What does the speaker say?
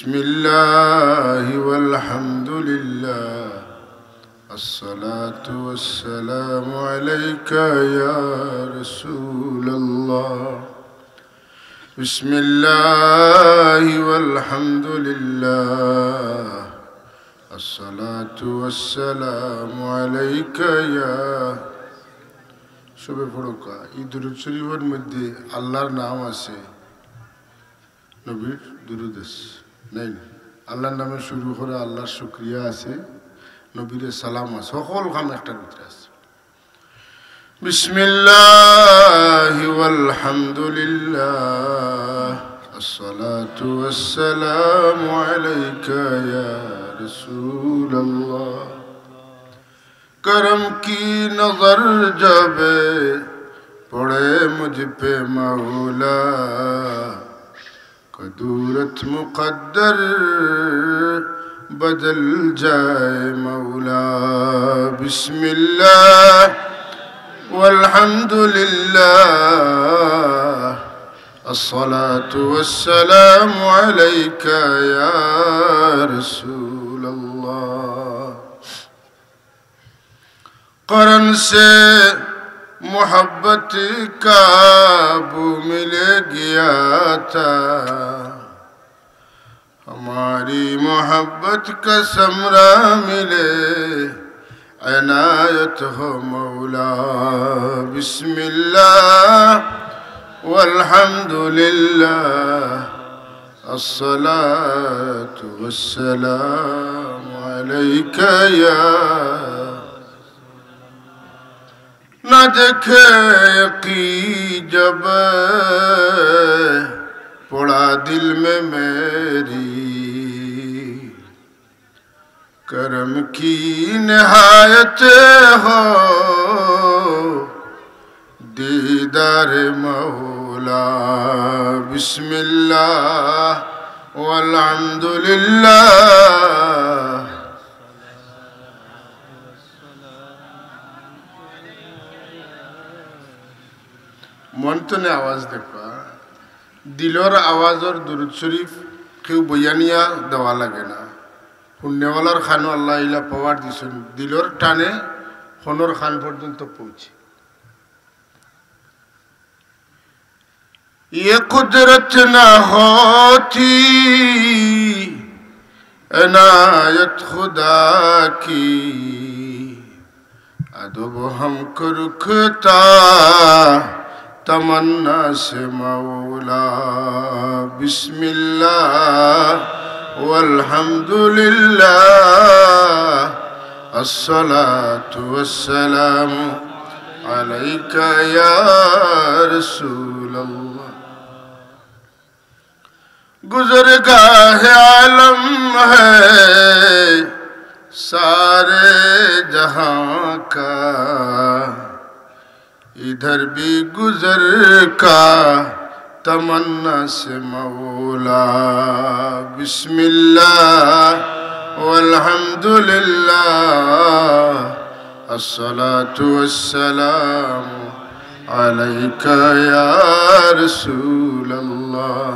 بسم الله والحمد لله الصلاة والسلام عليك يا رسول الله بسم الله والحمد لله الصلاة والسلام عليك يا شبه فرقا يدرد شريفর মধ্যে আল্লাহর নাম আছে নবীর দুরূদ আছে নাই আল্লাহর নামে শুরু করে আল্লাহর শুকরিয়া আছে নবীর সালাম আছে সকল কাম একটার ভিতরে আছে বিসমিল্লাহি ওয়াল হামদুলিল্লাহ আসসালাতু ওয়াসসালামু আলাইকা ইয়া রাসূলুল্লাহ करम की नजर जब पड़े मुझ पे मौला कदूरत मुक़द्दर बदल जाए मौला बिस्मिल्लाह वल्हम्दुलिल्लाह अस्सलातु वस्सलामु अलैका या रसूलल्लाह करन से मोहब्बत का बू मिल गया था हमारी मोहब्बत का समरा मिले अनायत हो मौला बिस्मिल्लाह वल्हम्दुलिल्लाह अस्सलातु वस्सलामु अलैका या न देखे की जब पड़ा दिल में मेरी करम की निहायत हो दीदार मौला बिस्मिल्लाह वल्हम्दुलिल्लाह মন্তনে আওয়াজ দেখবা দিলর আওয়াজ আর দুরূদ শরীফ কেউ বয়ানিয়া দেওয়া লাগে না পুণ্যওয়ালার খানো আল্লাহ ইলা পাওয়ার দিছেন দিলর টানে হনর খান পর্যন্ত পৌঁছে ये कुदरत ना होती इनायत खुदा की अदब हमको रुकता तमन्ना से मौला बिस्मिल्लाह वल्हम्दुलिल्लाह अस्सलातु वस्सलामु अलैका या रसूलल्लाह गुज़रगाह आलम है सारे जहां का इधर भी गुजर का तमन्ना से मौला बिस्मिल्लाह वल्हम्दुलिल्लाह अस्सलातु वस्सलामु अलैका या रसूलल्लाह।